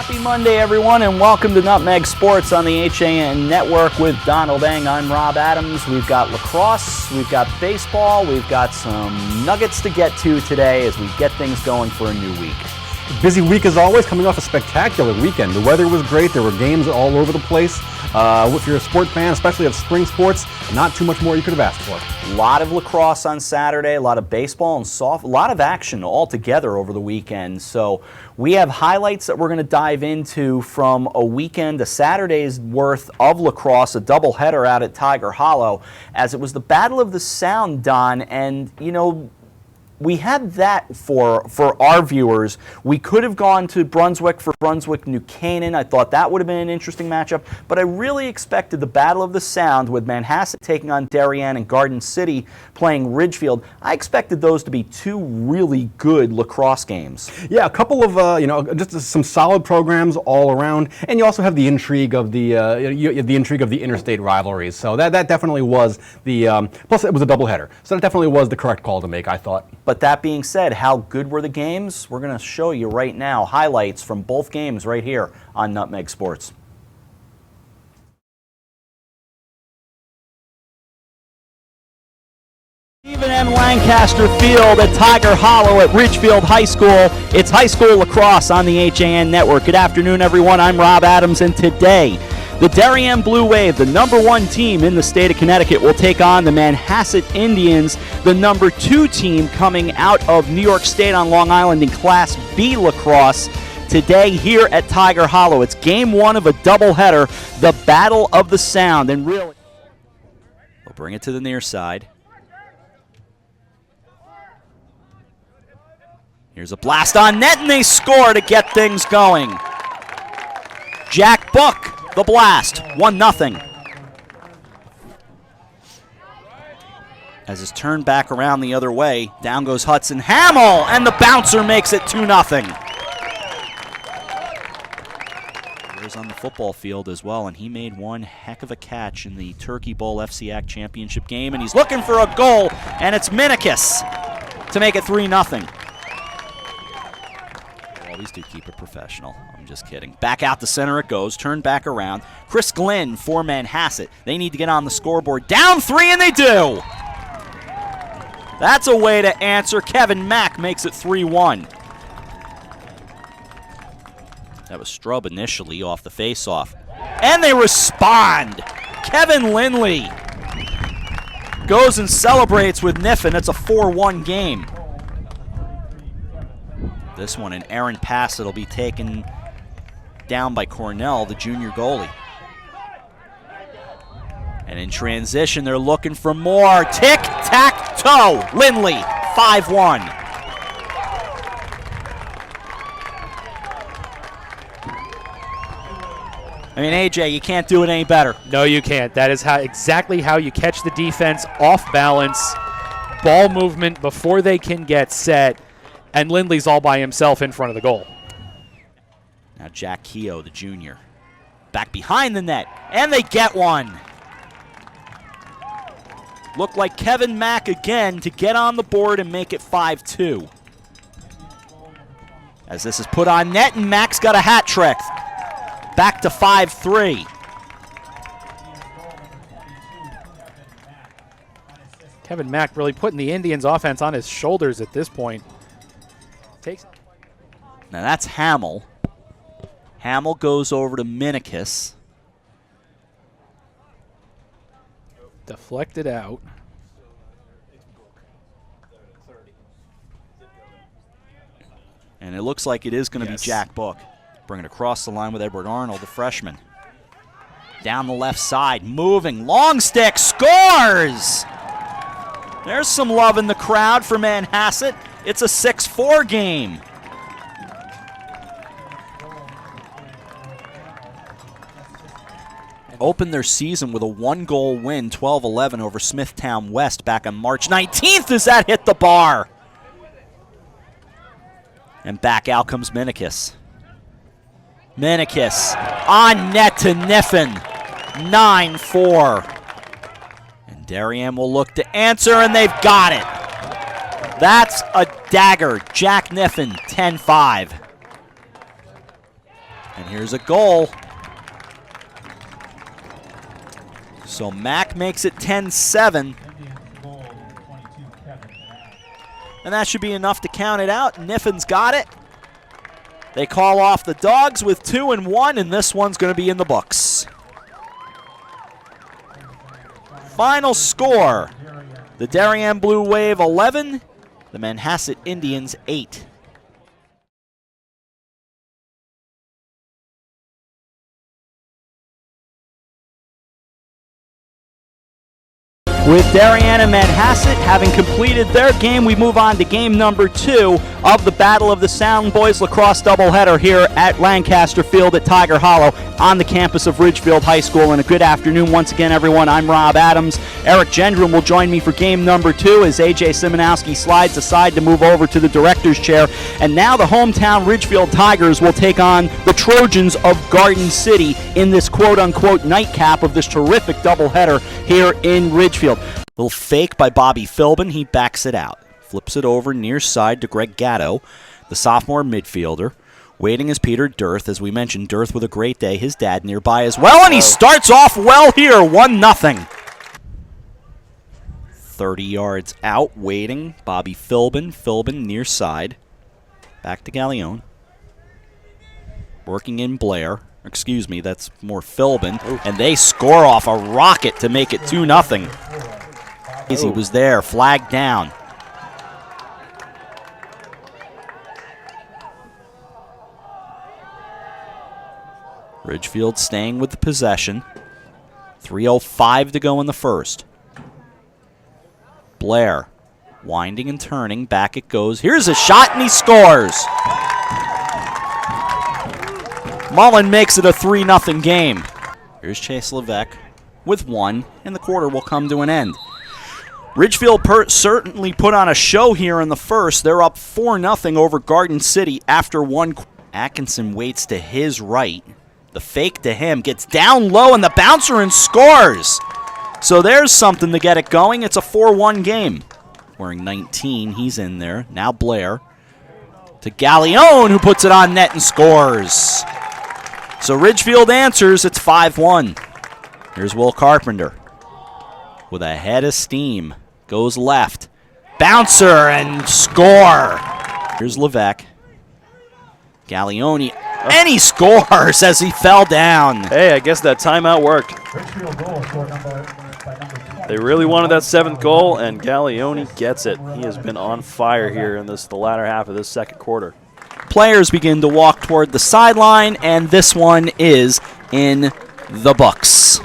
Happy Monday, everyone, and welcome to Nutmeg Sports on the HAN Network with Donald Eng. I'm Rob Adams. We've got lacrosse, we've got baseball, we've got some nuggets to get to today as we get things going for a new week. Busy week as always, coming off a spectacular weekend. The weather was great, there were games all over the place. If you're a sport fan, especially of spring sports, not too much more you could have asked for. A lot of lacrosse on Saturday, a lot of baseball and a lot of action all together over the weekend. So we have highlights that we're going to dive into from a weekend, a Saturday's worth of lacrosse, a doubleheader out at Tiger Hollow, as it was the Battle of the Sound, Don, and you know, we had that for our viewers. We could have gone to Brunswick for Brunswick-New Canaan. I thought that would have been an interesting matchup, but I really expected the Battle of the Sound with Manhasset taking on Darien and Garden City playing Ridgefield. I expected those to be two really good lacrosse games. Yeah, a couple of just some solid programs all around, and you also have the intrigue of the interstate rivalries. So that definitely was the plus it was a doubleheader, so that definitely was the correct call to make, I thought. But that being said, how good were the games? We're going to show you right now highlights from both games right here on Nutmeg Sports. Stephen M. Lancaster Field at Tiger Hollow at Ridgefield High School. It's high school lacrosse on the HAN Network. Good afternoon, everyone. I'm Rob Adams, and today, the Darien Blue Wave, the #1 team in the state of Connecticut, will take on the Manhasset Indians, the #2 team coming out of New York State on Long Island in Class B lacrosse. Today here at Tiger Hollow, it's game one of a doubleheader, the Battle of the Sound. And really, we'll bring it to the near side. Here's a blast on net, and they score to get things going. Jack Buck, the blast, 1-0. As it's turned back around the other way, down goes Hudson Hamill, and the bouncer makes it 2-0. He was on the football field as well, and he made one heck of a catch in the Turkey Bowl FCAC championship game, and he's looking for a goal, and it's Minikis to make it 3-0. Always do keep it professional. I'm just kidding. Back out the center it goes. Turned back around. Chris Glenn for Manhasset. They need to get on the scoreboard. Down 3, and they do. That's a way to answer. Kevin Mack makes it 3-1. That was Strub initially off the faceoff. And they respond. Kevin Lindley goes and celebrates with Niffen. It's a 4-1 game. This one, an errant pass that'll be taken down by Cornell, the junior goalie. And in transition, they're looking for more. Tic-tac-toe. Lindley, 5-1. I mean, AJ, you can't do it any better. No, you can't. That is exactly how you catch the defense off balance. Ball movement before they can get set. And Lindley's all by himself in front of the goal. Now Jack Keogh, the junior, back behind the net, and they get one. Looked like Kevin Mack again to get on the board and make it 5-2. As this is put on net, and Mack's got a hat trick. Back to 5-3. Kevin Mack really putting the Indians' offense on his shoulders at this point. Now that's Hamill. Hamill goes over to Minikis. Deflected out. And it looks like it is going to be Jack Book. Bring it across the line with Edward Arnold, the freshman. Down the left side, moving, long stick, scores! There's some love in the crowd for Manhasset. It's a 6-4 game. Opened their season with a 1-goal win, 12-11 over Smithtown West back on March 19th as that hit the bar. And back out comes Minikis. Minikis on net to Niffen, 9-4. And Darien will look to answer, and they've got it. That's a dagger. Jack Niffen, 10-5. And here's a goal. So Mack makes it 10-7. And that should be enough to count it out. Niffin's got it. They call off the Dogs with 2 and 1, and this one's going to be in the books. Final score, the Darien Blue Wave 11, the Manhasset Indians 8. With Darien and Manhasset having completed their game, we move on to game number 2 of the Battle of the Sound Boys lacrosse doubleheader here at Lancaster Field at Tiger Hollow on the campus of Ridgefield High School. And a good afternoon once again, everyone. I'm Rob Adams. Eric Gendron will join me for game number 2 as A.J. Simonowski slides aside to move over to the director's chair. And now the hometown Ridgefield Tigers will take on the Trojans of Garden City in this quote-unquote nightcap of this terrific doubleheader here in Ridgefield. Little fake by Bobby Philbin. He backs it out. Flips it over near side to Greg Gatto, the sophomore midfielder. Waiting is Peter Dirth. As we mentioned, Dirth with a great day. His dad nearby as well, and he starts off well here, 1-0. 30 yards out, waiting. Bobby Philbin. Philbin near side. Back to Gallione. Working in Blair. Excuse me, that's more Philbin. And they score off a rocket to make it 2-0. He was there, flagged down. Ridgefield staying with the possession. 3:05 to go in the first. Blair winding and turning. Back it goes. Here's a shot, and he scores. Mullen makes it a 3-0 game. Here's Chase Levesque with 1, and the quarter will come to an end. Ridgefield certainly put on a show here in the first. They're up 4-0 over Garden City after 1. Atkinson waits to his right. The fake to him, gets down low, and the bouncer and scores. So there's something to get it going. It's a 4-1 game. Wearing 19, he's in there. Now Blair to Gallione, who puts it on net and scores. So Ridgefield answers, it's 5-1. Here's Will Carpenter with a head of steam. Goes left. Bouncer and score. Here's Levesque. Gallione. And he scores as he fell down. Hey, I guess that timeout worked. They really wanted that 7th goal, and Gallione gets it. He has been on fire here in the latter half of this second quarter. Players begin to walk toward the sideline, and this one is in the books.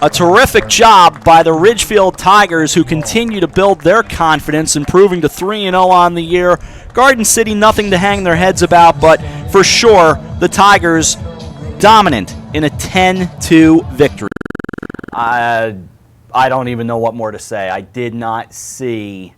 A terrific job by the Ridgefield Tigers, who continue to build their confidence, improving to 3-0 on the year. Garden City, nothing to hang their heads about, but for sure, the Tigers dominant in a 10-2 victory. I don't even know what more to say. I did not see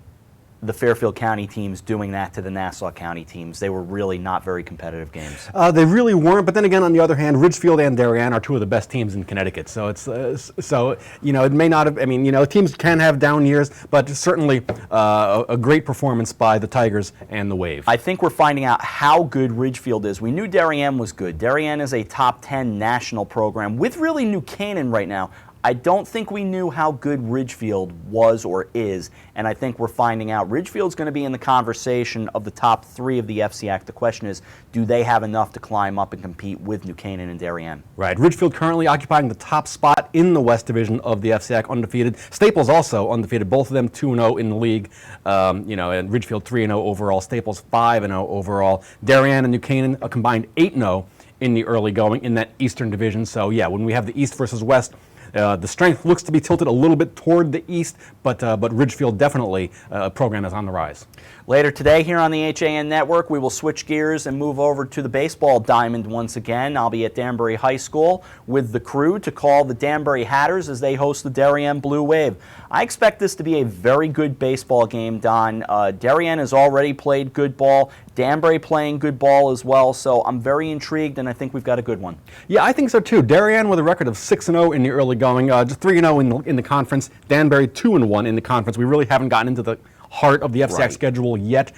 the Fairfield County teams doing that to the Nassau County teams. They were really not very competitive games. They really weren't, but then again, on the other hand, Ridgefield and Darien are 2 of the best teams in Connecticut. So it's it may not have. I mean, teams can have down years, but certainly a great performance by the Tigers and the Wave. I think we're finding out how good Ridgefield is. We knew Darien was good. Darien is a top 10 national program with really New Canaan right now. I don't think we knew how good Ridgefield was or is, and I think we're finding out Ridgefield's going to be in the conversation of the top 3 of the FCAC. The question is, do they have enough to climb up and compete with New Canaan and Darien? Right. Ridgefield currently occupying the top spot in the West Division of the FCAC, undefeated. Staples also undefeated, both of them 2-0 in the league. And Ridgefield 3-0 overall. Staples 5-0 overall. Darien and New Canaan a combined 8-0 in the early going in that Eastern Division. So yeah, when we have the East versus West, the strength looks to be tilted a little bit toward the east, but Ridgefield definitely a program is on the rise. Later today here on the HAN Network, we will switch gears and move over to the baseball diamond once again. I'll be at Danbury High School with the crew to call the Danbury Hatters as they host the Darien Blue Wave. I expect this to be a very good baseball game, Don. Darien has already played good ball. Danbury playing good ball as well, so I'm very intrigued, and I think we've got a good one. Yeah, I think so too. Darien with a record of 6-0 in the early going, just 3-0 in the conference. Danbury 2-1 in the conference. We really haven't gotten into the heart of the FCX Right. schedule yet.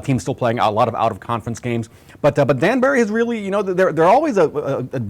Teams still playing a lot of out-of-conference games. But Danbury has really, they're always a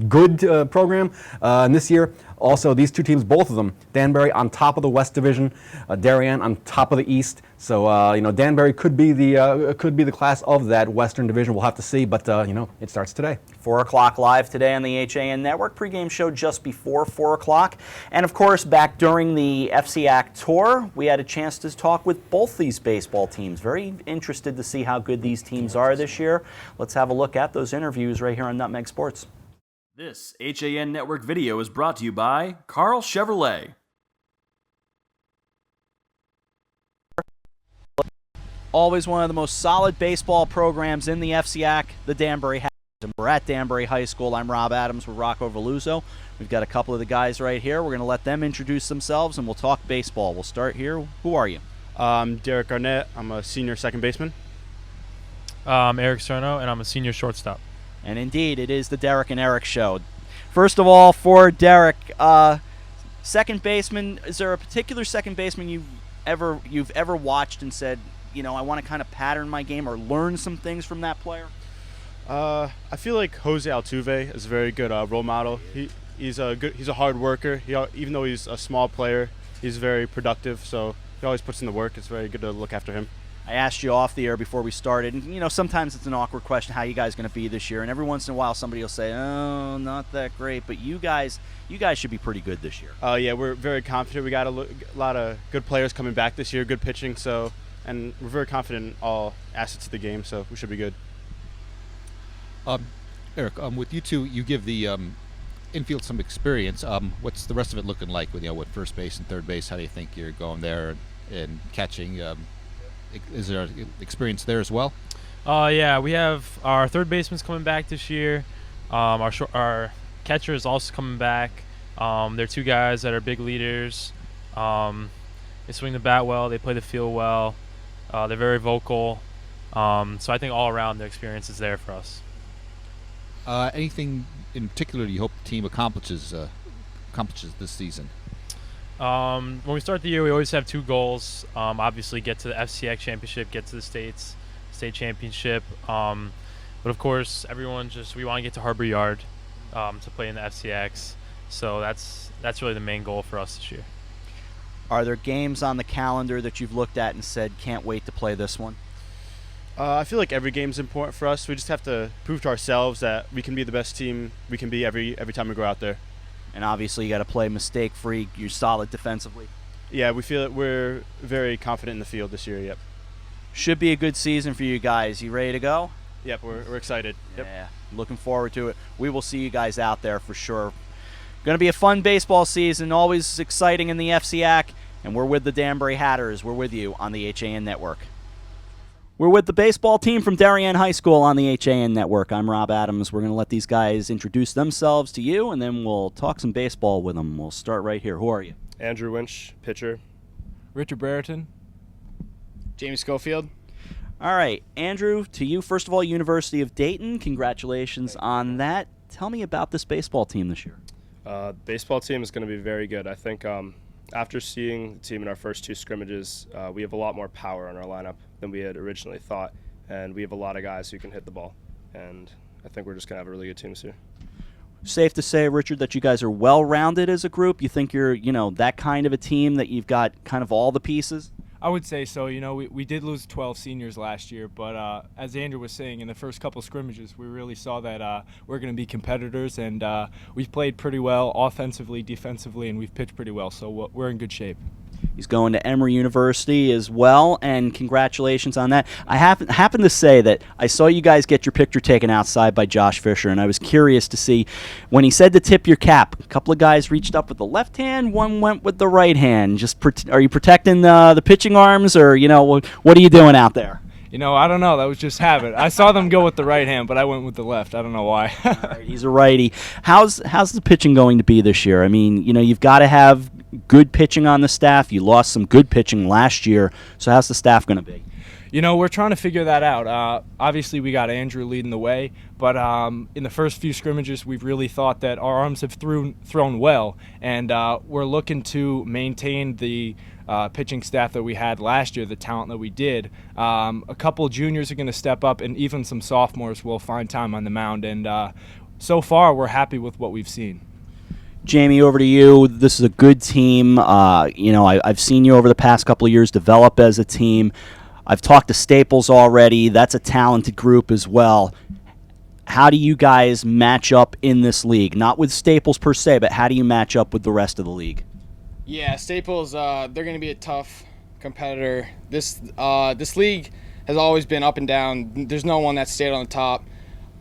good program. And this year, also, these two teams, both of them, Danbury on top of the West Division, Darien on top of the East. So, Danbury could be the class of that Western Division. We'll have to see, but, it starts today. 4 o'clock live today on the HAN Network. Pregame show just before 4 o'clock. And, of course, back during the FCAC tour, we had a chance to talk with both these baseball teams. Very interested to see how good these teams are this year. Let's have a look at those interviews right here on Nutmeg Sports. This HAN Network video is brought to you by Carl Chevrolet. Always one of the most solid baseball programs in the FCAC, the Danbury Hatters. And we're at Danbury High School. I'm Rob Adams with Rocco Veluzzo. We've got a couple of the guys right here. We're going to let them introduce themselves, and we'll talk baseball. We'll start here. Who are you? I'm Derek Garnett. I'm a senior second baseman. I'm Eric Cerno, and I'm a senior shortstop. And indeed, it is the Derek and Eric show. First of all, for Derek, second baseman, is there a particular second baseman you've ever watched and said, I want to kind of pattern my game or learn some things from that player? I feel like Jose Altuve is a very good role model. He's a hard worker. Even though he's a small player, he's very productive. So he always puts in the work. It's very good to look after him. I asked you off the air before we started, and sometimes it's an awkward question, how you guys going to be this year? And every once in a while, somebody will say, "Oh, not that great," but you guys should be pretty good this year. Yeah, we're very confident. We got a lot of good players coming back this year, good pitching. And we're very confident in all assets of the game. So we should be good. Eric, with you two, you give the infield some experience. What's the rest of it looking like with with first base and third base? How do you think you're going there and catching? Is there experience there as well? Yeah, we have our third baseman's coming back this year. Our catcher is also coming back. They're two guys that are big leaders. They swing the bat well. They play the field well. They're very vocal. So I think all around their experience is there for us. Anything in particular you hope the team accomplishes this season? When we start the year, we always have two goals. Obviously, get to the FCX championship, get to the state championship. But of course, we want to get to Harbor Yard to play in the FCX. So that's really the main goal for us this year. Are there games on the calendar that you've looked at and said, "Can't wait to play this one"? I feel like every game's important for us. We just have to prove to ourselves that we can be the best team we can be every time we go out there. And obviously, you got to play mistake-free. You're solid defensively. Yeah, we feel that we're very confident in the field this year. Yep. Should be a good season for you guys. You ready to go? Yep, we're excited. Yep. Yeah, looking forward to it. We will see you guys out there for sure. Going to be a fun baseball season, always exciting in the FCAC, and we're with the Danbury Hatters. We're with you on the HAN Network. We're with the baseball team from Darien High School on the HAN Network. I'm Rob Adams. We're going to let these guys introduce themselves to you, and then we'll talk some baseball with them. We'll start right here. Who are you? Andrew Winch, pitcher. Richard Brereton. James Schofield. All right, Andrew, to you, first of all, University of Dayton. Congratulations on that. Tell me about this baseball team this year. Baseball team is going to be very good. I think after seeing the team in our first two scrimmages, we have a lot more power in our lineup than we had originally thought, and we have a lot of guys who can hit the ball, and I think we're just going to have a really good team this year. Safe to say, Richard, that you guys are well-rounded as a group? You think you're, that kind of a team that you've got kind of all the pieces? I would say so. We did lose 12 seniors last year, but as Andrew was saying, in the first couple scrimmages, we really saw that we're going to be competitors, and we've played pretty well offensively, defensively, and we've pitched pretty well, so we're in good shape. He's going to Emory University as well, and congratulations on that. I happen to say that I saw you guys get your picture taken outside by Josh Fisher, and I was curious to see, when he said to tip your cap, a couple of guys reached up with the left hand, one went with the right hand. Are you protecting the pitching arms, or, what are you doing out there? I don't know. That was just habit. I saw them go with the right hand, but I went with the left. I don't know why. All right, he's a righty. How's the pitching going to be this year? I mean, you've got to have good pitching on the staff. You lost some good pitching last year, so how's the staff going to be? We're trying to figure that out. Obviously, we got Andrew leading the way, but in the first few scrimmages, we've really thought that our arms have thrown well, and we're looking to maintain the pitching staff that we had last year, the talent that we did. A couple juniors are going to step up, and even some sophomores will find time on the mound. And so far, we're happy with what we've seen. Jamie, over to you. This is a good team. I've seen you over the past couple of years develop as a team. I've talked to Staples already. That's a talented group as well. How do you guys match up in this league? Not with Staples per se, but how do you match up with the rest of the league? Yeah, Staples, they're going to be a tough competitor. This league has always been up and down. There's no one that's stayed on the top.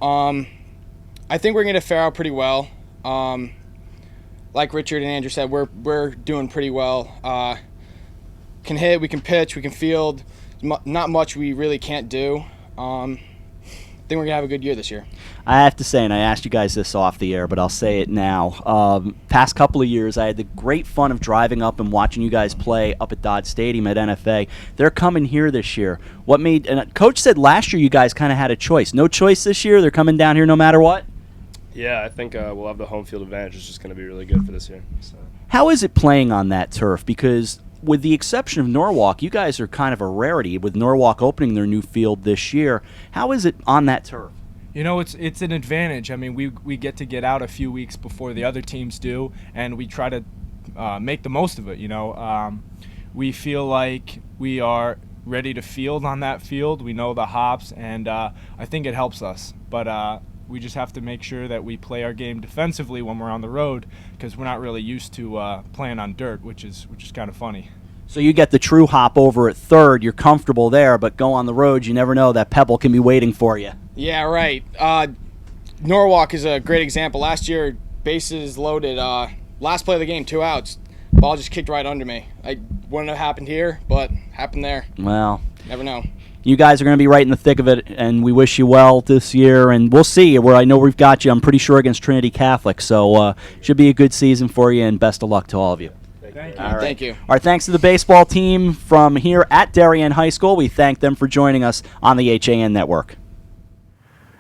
I think we're going to fare out pretty well. Like Richard and Andrew said, we're doing pretty well. Can hit, we can pitch, we can field. Not much we really can't do. I think we're going to have a good year this year. I have to say, and I asked you guys this off the air, but I'll say it now. Past couple of years, I had the great fun of driving up and watching you guys play up at Dodge Stadium at NFA. They're coming here this year. And Coach said last year you guys kind of had a choice. No choice this year? They're coming down here no matter what? Yeah, I think we'll have the home field advantage. It's just going to be really good for this year. So. How is it playing on that turf? Because with the exception of Norwalk, you guys are kind of a rarity with Norwalk opening their new field this year. How is it on that turf? You know, it's an advantage. I mean, we get to get out a few weeks before the other teams do, and we try to make the most of it, you know. We feel like we are ready to field on that field. We know the hops, and I think it helps us. But we just have to make sure that we play our game defensively when we're on the road, because we're not really used to playing on dirt, which is kind of funny. So you get the true hop over at third. You're comfortable there, but go on the road, you never know. That pebble can be waiting for you. Yeah, right. Norwalk is a great example. Last year, bases loaded. Last play of the game, 2 outs. Ball just kicked right under me. I wouldn't have happened here, but happened there. Well, never know. You guys are going to be right in the thick of it, and we wish you well this year. And we'll see where I know we've got you. I'm pretty sure against Trinity Catholic. So should be a good season for you, and best of luck to all of you. Thank you. All right. Thank you. All right, thanks to the baseball team from here at Darien High School. We thank them for joining us on the HAN Network.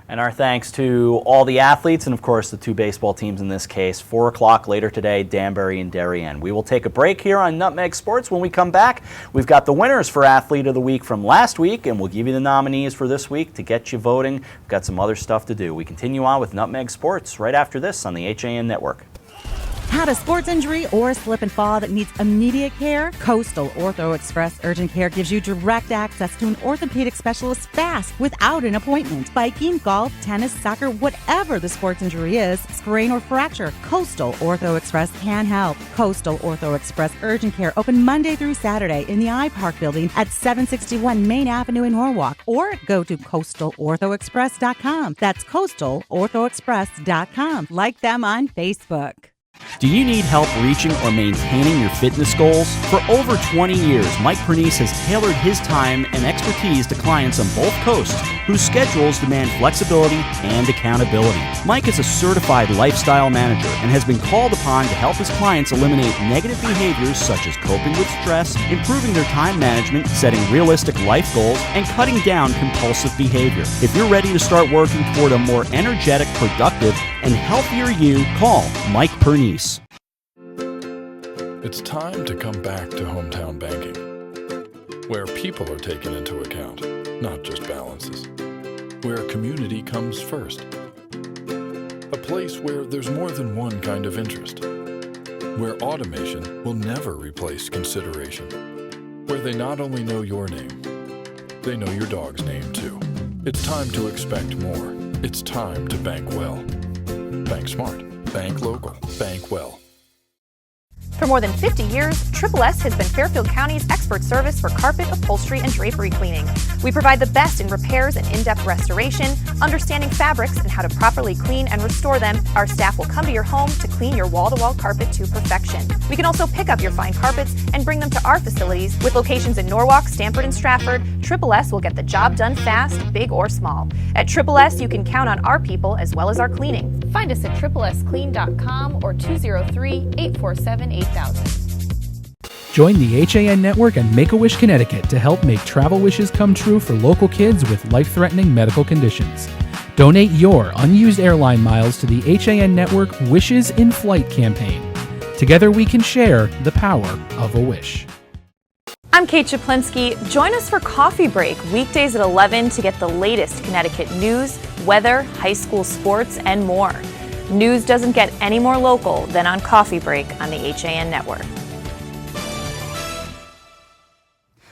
And our thanks to all the athletes and, of course, the 2 baseball teams in this case. 4 o'clock later today, Danbury and Darien. We will take a break here on Nutmeg Sports. When we come back, we've got the winners for Athlete of the Week from last week, and we'll give you the nominees for this week to get you voting. We've got some other stuff to do. We continue on with Nutmeg Sports right after this on the HAN Network. Had a sports injury or slip and fall that needs immediate care? Coastal Ortho Express Urgent Care gives you direct access to an orthopedic specialist fast without an appointment. Biking, golf, tennis, soccer, whatever the sports injury is, sprain or fracture, Coastal Ortho Express can help. Coastal Ortho Express Urgent Care open Monday through Saturday in the iPark building at 761 Main Avenue in Norwalk, or go to coastalorthoexpress.com. That's coastalorthoexpress.com. Like them on Facebook. Do you need help reaching or maintaining your fitness goals? For over 20 years, Mike Pernice has tailored his time and expertise to clients on both coasts whose schedules demand flexibility and accountability. Mike is a certified lifestyle manager and has been called upon to help his clients eliminate negative behaviors such as coping with stress, improving their time management, setting realistic life goals, and cutting down compulsive behavior. If you're ready to start working toward a more energetic, productive, and healthier you, call Mike Pernice. It's time to come back to hometown banking, where people are taken into account, not just balances, where community comes first, a place where there's more than one kind of interest, where automation will never replace consideration, where they not only know your name, they know your dog's name too. It's time to expect more. It's time to bank well. Bank smart. Bank local. Bank well. For more than 50 years, Triple S has been Fairfield County's expert service for carpet, upholstery, and drapery cleaning. We provide the best in repairs and in-depth restoration, understanding fabrics and how to properly clean and restore them. Our staff will come to your home to clean your wall-to-wall carpet to perfection. We can also pick up your fine carpets and bring them to our facilities. With locations in Norwalk, Stamford, and Stratford, Triple S will get the job done fast, big or small. At Triple S, you can count on our people as well as our cleaning. Find us at triplesclean.com or 203-847-8000. Join the HAN Network and Make-A-Wish Connecticut to help make travel wishes come true for local kids with life-threatening medical conditions. Donate your unused airline miles to the HAN Network Wishes in Flight campaign. Together we can share the power of a wish. I'm Kate Chaplinsky. Join us for Coffee Break weekdays at 11 to get the latest Connecticut news, weather, high school sports, and more. News doesn't get any more local than on Coffee Break on the HAN Network.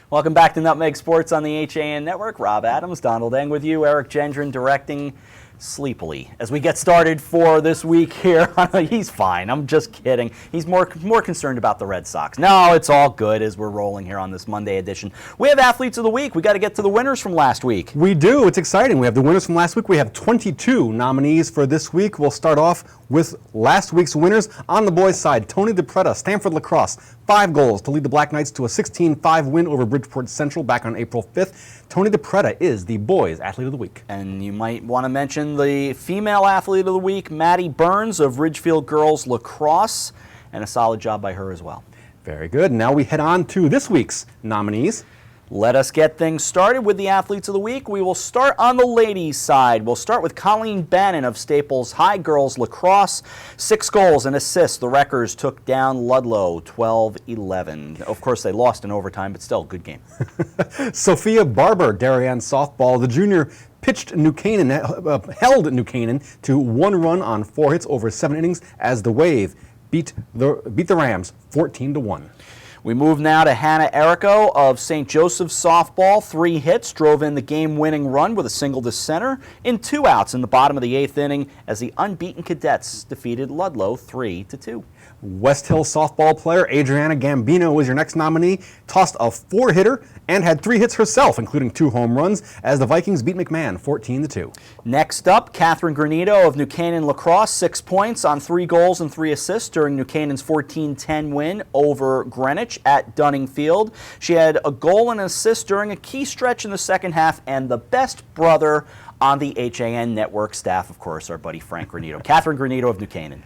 Welcome back to Nutmeg Sports on the HAN Network. Rob Adams, Donald Eng with you, Eric Gendron directing sleepily as we get started for this week here. He's fine. I'm just kidding. He's more concerned about the Red Sox. No, it's all good as we're rolling here on this Monday edition. We have Athletes of the Week. We got to get to the winners from last week. We do. It's exciting. We have the winners from last week. We have 22 nominees for this week. We'll start off with last week's winners. On the boys' side, Tony DiPreta, Stanford Lacrosse, 5 goals to lead the Black Knights to a 16-5 win over Bridgeport Central back on April 5th. Tony DiPreta is the boys' athlete of the week. And you might want to mention the female athlete of the week, Maddie Burns of Ridgefield Girls Lacrosse, and a solid job by her as well. Very good. Now we head on to this week's nominees. Let us get things started with the Athletes of the Week. We will start on the ladies' side. We'll start with Colleen Bannon of Staples High Girls Lacrosse. 6 goals and assists. The Wreckers took down Ludlow 12-11. Of course, they lost in overtime, but still, good game. Sophia Barber, Darien softball. The junior pitched New Canaan, held New Canaan to 1 run on 4 hits over 7 innings as the Wave beat the Rams 14-1. We move now to Hannah Errico of St. Joseph's softball. 3 hits, drove in the game-winning run with a single to center in 2 outs in the bottom of the 8th inning as the unbeaten Cadets defeated Ludlow 3-2. West Hill softball player Adriana Gambino was your next nominee. Tossed a 4-hitter and had 3 hits herself, including 2 home runs, as the Vikings beat McMahon 14-2. Next up, Catherine Granito of New Canaan Lacrosse, 6 points on 3 goals and 3 assists during New Canaan's 14-10 win over Greenwich at Dunning Field. She had a goal and an assist during a key stretch in the second half, and the best brother on the HAN Network staff, of course, our buddy Frank Granito. Catherine Granito of New Canaan.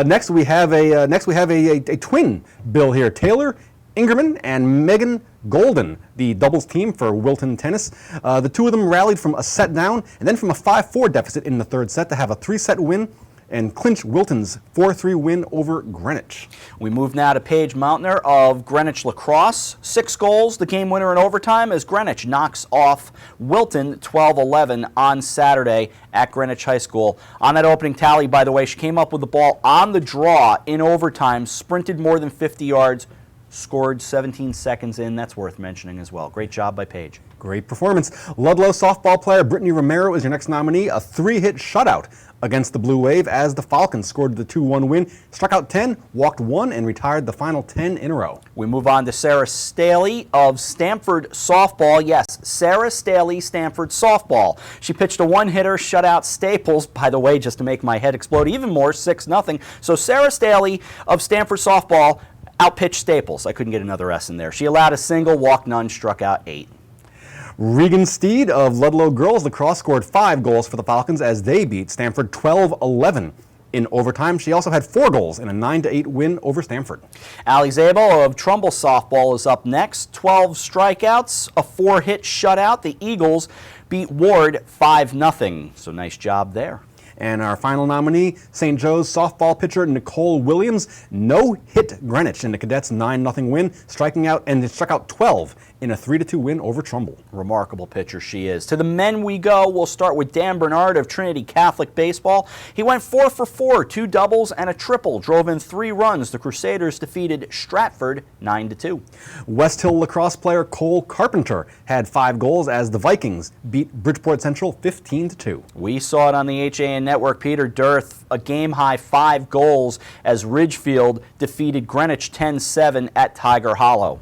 Next we have a twin bill here. Taylor Ingerman and Megan Golden, the doubles team for Wilton Tennis. The two of them rallied from a set down and then from a 5-4 deficit in the 3rd set to have a 3-set win and clinch Wilton's 4-3 win over Greenwich. We move now to Paige Mountner of Greenwich Lacrosse. 6 goals, the game winner in overtime as Greenwich knocks off Wilton 12-11 on Saturday at Greenwich High School. On that opening tally, by the way, she came up with the ball on the draw in overtime, sprinted more than 50 yards, scored 17 seconds in. That's worth mentioning as well. Great job by Paige. Great performance. Ludlow softball player Brittany Romero is your next nominee. A 3-hit shutout against the Blue Wave as the Falcons scored the 2-1 win. Struck out 10, walked 1, and retired the final 10 in a row. We move on to Sarah Staley of Stamford softball. Yes, Sarah Staley, Stamford softball. She pitched a 1-hitter, shut out Staples, by the way, just to make my head explode even more, 6-0. So Sarah Staley of Stamford softball outpitched Staples. I couldn't get another S in there. She allowed a single, walked none, struck out 8. Regan Steed of Ludlow Girls Lacrosse scored 5 goals for the Falcons as they beat Stamford 12-11. In overtime, she also had 4 goals in a 9-8 win over Stamford. Allie Zabel of Trumbull softball is up next. 12 strikeouts, a 4-hit shutout. The Eagles beat Ward 5-0. So nice job there. And our final nominee, St. Joe's softball pitcher Nicole Williams, no-hit Greenwich in the Cadets' 9-0 win, striking out and struck out 12 in a 3-2 win over Trumbull. Remarkable pitcher she is. To the men we go. We'll start with Dan Bernard of Trinity Catholic Baseball. He went 4 for 4, 2 doubles and a triple, drove in 3 runs. The Crusaders defeated Stratford 9-2. West Hill lacrosse player Cole Carpenter had 5 goals as the Vikings beat Bridgeport Central 15-2. We saw it on the HAN Network. Peter Dirth, a game-high 5 goals as Ridgefield defeated Greenwich 10-7 at Tiger Hollow.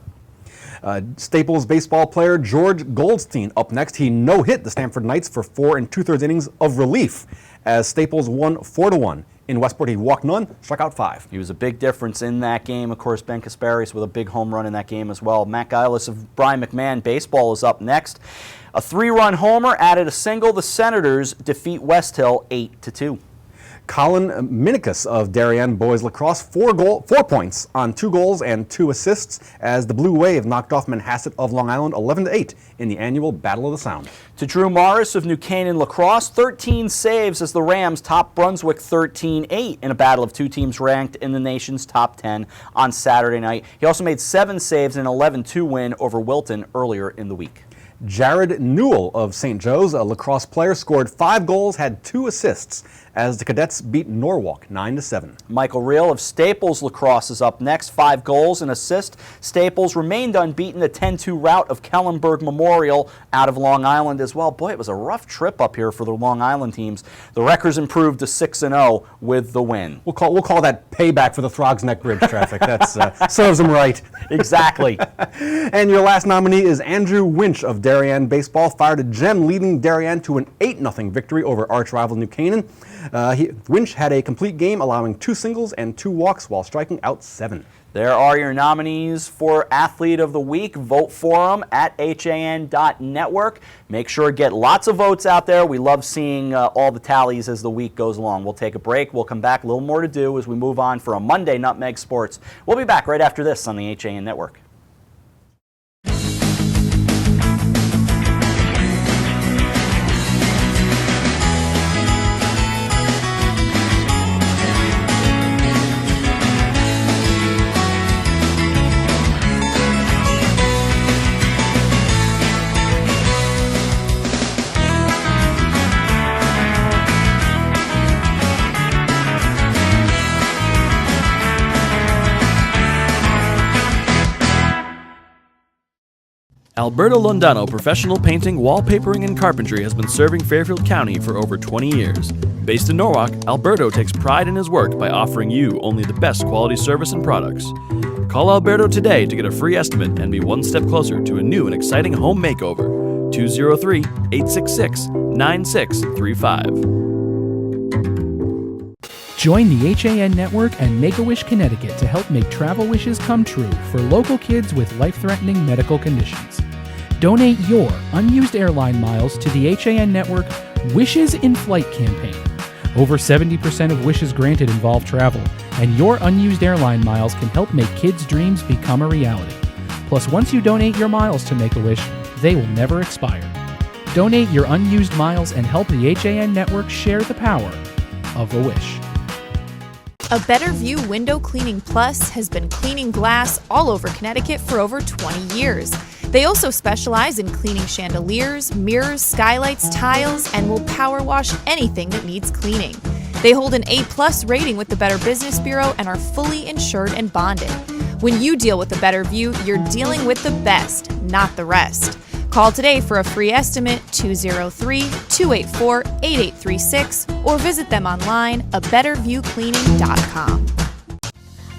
Staples baseball player George Goldstein up next. He no-hit the Stamford Knights for 4 2/3 innings of relief as Staples won 4-1. In Westport, he walked none, struck out 5. He was a big difference in that game. Of course, Ben Kasparis with a big home run in that game as well. Matt Geilis of Brian McMahon Baseball is up next. A 3-run homer added a single. The Senators defeat West Hill 8-2. Colin Minicus of Darien boys lacrosse, 4 points on 2 goals and 2 assists as the Blue Wave knocked off Manhasset of Long Island 11-8 in the annual Battle of the Sound. To Drew Morris of New Canaan Lacrosse, 13 saves as the Rams top Brunswick 13-8 in a battle of 2 teams ranked in the nation's top 10 on Saturday night. He also made 7 saves in an 11-2 win over Wilton earlier in the week. Jared Newell of St. Joe's, a lacrosse player, scored 5 goals, had 2 assists as the Cadets beat Norwalk 9-7. Michael Reel of Staples Lacrosse is up next, 5 goals and assist. Staples remained unbeaten, a 10-2 rout of Kellenberg Memorial out of Long Island as well. Boy, it was a rough trip up here for the Long Island teams. The Wreckers improved to 6-0 with the win. We'll call that payback for the Throgs Neck Bridge traffic. That serves them right. Exactly. And your last nominee is Andrew Winch of Darien Baseball, fired a gem leading Darien to an 8-0 victory over arch rival New Canaan. Winch had a complete game, allowing 2 singles and 2 walks while striking out 7. There are your nominees for Athlete of the Week. Vote for them at HAN.network. Make sure to get lots of votes out there. We love seeing all the tallies as the week goes along. We'll take a break. We'll come back. A little more to do as we move on for a Monday Nutmeg Sports. We'll be back right after this on the HAN Network. Alberto Londano Professional Painting, Wallpapering, and Carpentry has been serving Fairfield County for over 20 years. Based in Norwalk, Alberto takes pride in his work by offering you only the best quality service and products. Call Alberto today to get a free estimate and be one step closer to a new and exciting home makeover. 203-866-9635. Join the HAN Network and Make-A-Wish Connecticut to help make travel wishes come true for local kids with life-threatening medical conditions. Donate your unused airline miles to the HAN Network Wishes in Flight campaign. Over 70% of wishes granted involve travel, and your unused airline miles can help make kids' dreams become a reality. Plus, once you donate your miles to Make-A-Wish, they will never expire. Donate your unused miles and help the HAN Network share the power of a wish. A Better View Window Cleaning Plus has been cleaning glass all over Connecticut for over 20 years. They also specialize in cleaning chandeliers, mirrors, skylights, tiles, and will power wash anything that needs cleaning. They hold an A+ rating with the Better Business Bureau and are fully insured and bonded. When you deal with a Better View, you're dealing with the best, not the rest. Call today for a free estimate, 203-284-8836, or visit them online, abetterviewcleaning.com.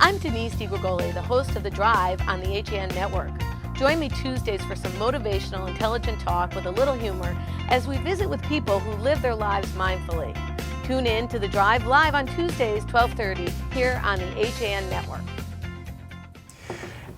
I'm Denise DiGregoli, the host of The Drive on the HAN Network. Join me Tuesdays for some motivational, intelligent talk with a little humor as we visit with people who live their lives mindfully. Tune in to The Drive live on Tuesdays, 12:30, here on the HAN Network.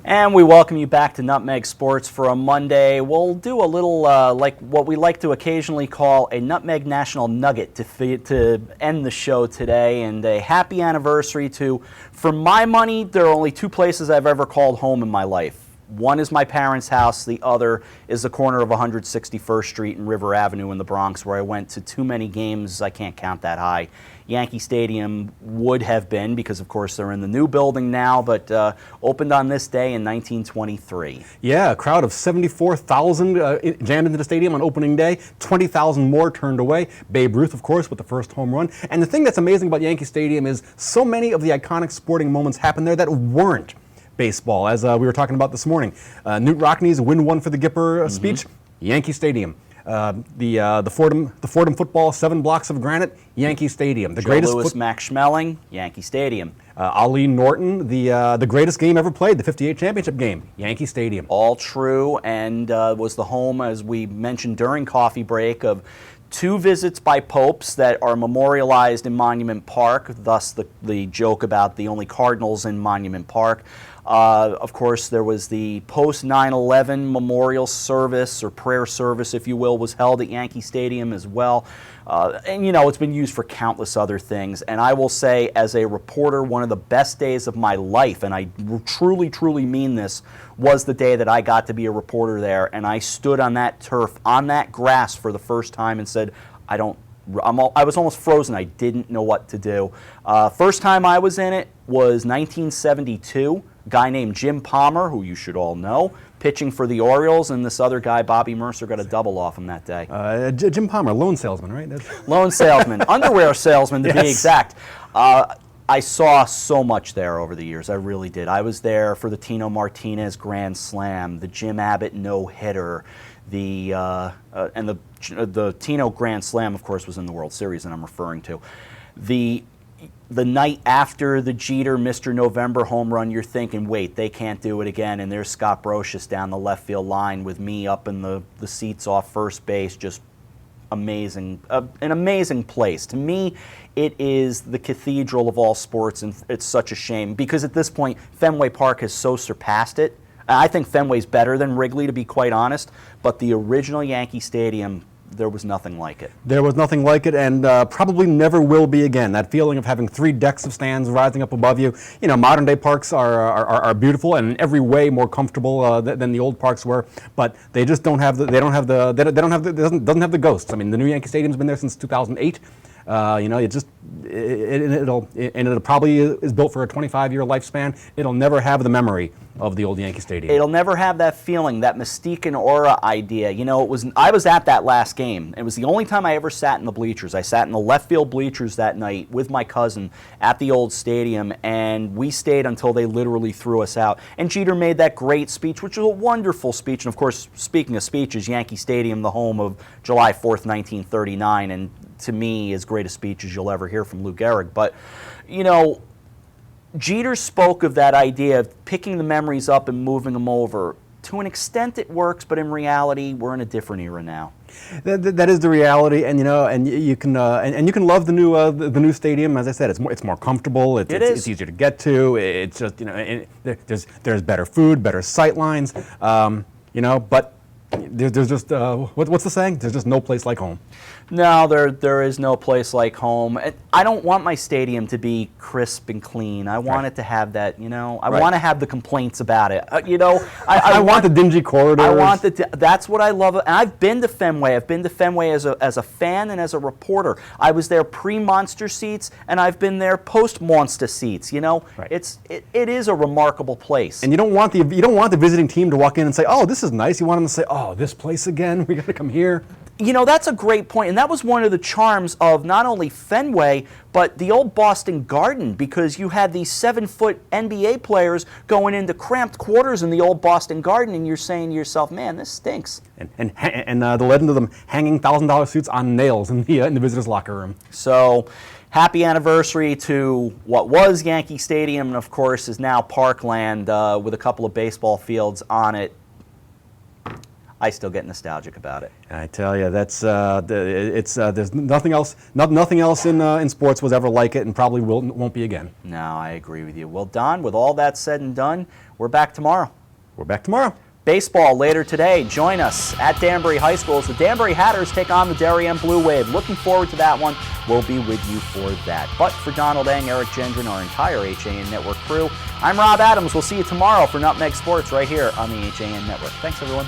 And we welcome you back to Nutmeg Sports for a Monday. We'll do a little like what we like to occasionally call a Nutmeg National Nugget to end the show today, and a happy anniversary to, for my money, there are only 2 places I've ever called home in my life. One is my parents' house, the other is the corner of 161st Street and River Avenue in the Bronx, where I went to too many games, I can't count that high. Yankee Stadium would have been, because of course they're in the new building now, but opened on this day in 1923. Yeah, a crowd of 74,000 jammed into the stadium on opening day, 20,000 more turned away. Babe Ruth, of course, with the first home run. And the thing that's amazing about Yankee Stadium is so many of the iconic sporting moments happened there that weren't baseball, as we were talking about this morning. Newt Rockney's "Win One for the Gipper" speech, Yankee Stadium. The Fordham football, 7 blocks of granite, Yankee Stadium. The greatest Lewis, Max Schmeling, Yankee Stadium. Ali Norton, the greatest game ever played, the '58 championship game, Yankee Stadium. All true, and was the home, as we mentioned during coffee break, of 2 visits by popes that are memorialized in Monument Park, thus the joke about the only Cardinals in Monument Park. Of course, there was the post 9/11 memorial service, or prayer service, if you will, was held at Yankee Stadium as well. And you know, it's been used for countless other things. And I will say, as a reporter, one of the best days of my life, and I truly, truly mean this, was the day that I got to be a reporter there. And I stood on that turf, on that grass for the first time and said, I was almost frozen. I didn't know what to do. First time I was in it was 1972. A guy named Jim Palmer, who you should all know, pitching for the Orioles, and this other guy, Bobby Mercer, got a double off him that day. Jim Palmer, loan salesman, right? Loan salesman, underwear salesman to be exact. I saw so much there over the years. I really did. I was there for the Tino Martinez Grand Slam, the Jim Abbott no-hitter, and the Tino Grand Slam, of course, was in the World Series that I'm referring to. The night after the Jeter Mr. November home run, you're thinking, wait, they can't do it again, and there's Scott Brocious down the left field line with me up in the seats off first base. Just amazing, an amazing place. To me, it is the cathedral of all sports, and it's such a shame because at this point, Fenway Park has so surpassed it. I think Fenway's better than Wrigley, to be quite honest, but the original Yankee Stadium, there was nothing like it. There was nothing like it, and probably never will be again. That feeling of having 3 decks of stands rising up above you. You know, modern day parks are beautiful and in every way more comfortable than the old parks were, but they just don't have the doesn't have the ghosts. I mean, the new Yankee Stadium's been there since 2008. You know, it'll probably is built for a 25-year lifespan. It'll never have the memory of the old Yankee Stadium. It'll never have that feeling, that mystique and aura idea. You know, I was at that last game. It was the only time I ever sat in the bleachers. I sat in the left field bleachers that night with my cousin at the old stadium, and we stayed until they literally threw us out. And Jeter made that great speech, which was a wonderful speech. And of course, speaking of speeches, Yankee Stadium, the home of July 4th, 1939, and to me, as great a speech as you'll ever hear from Lou Gehrig. But, you know, Jeter spoke of that idea of picking the memories up and moving them over. To an extent, it works, but in reality, we're in a different era now. That is the reality, and you know, and you can love the new stadium. As I said, it's more comfortable. It's easier to get to. It's just, you know, there's better food, better sight lines. You know, but there's just what's the saying? There's just no place like home. No, there is no place like home. I don't want my stadium to be crisp and clean. I want it to have that, you know, I want to have the complaints about it. You know, I want the dingy corridors. I want that's what I love. And I've been to Fenway. I've been to Fenway as a fan and as a reporter. I was there pre-Monster seats, and I've been there post-Monster seats. You know, it is a remarkable place. And you don't want the visiting team to walk in and say, "Oh, this is nice." You want them to say, "Oh, this place again. We got to come here." You know, that's a great point, and that was one of the charms of not only Fenway, but the old Boston Garden, because you had these 7-foot NBA players going into cramped quarters in the old Boston Garden, and you're saying to yourself, man, this stinks. And the legend of them hanging $1,000 suits on nails in the visitors' locker room. So, happy anniversary to what was Yankee Stadium, and of course is now Parkland with a couple of baseball fields on it. I still get nostalgic about it. I tell you, that's there's nothing else. Nothing else in sports was ever like it, and probably won't be again. No, I agree with you. Well, Don, with all that said and done, we're back tomorrow. We're back tomorrow. Baseball later today. Join us at Danbury High School as the Danbury Hatters take on the Darien Blue Wave. Looking forward to that one. We'll be with you for that. But for Donald Eng, Eric Gendron, our entire HAN Network crew, I'm Rob Adams. We'll see you tomorrow for Nutmeg Sports right here on the HAN Network. Thanks, everyone.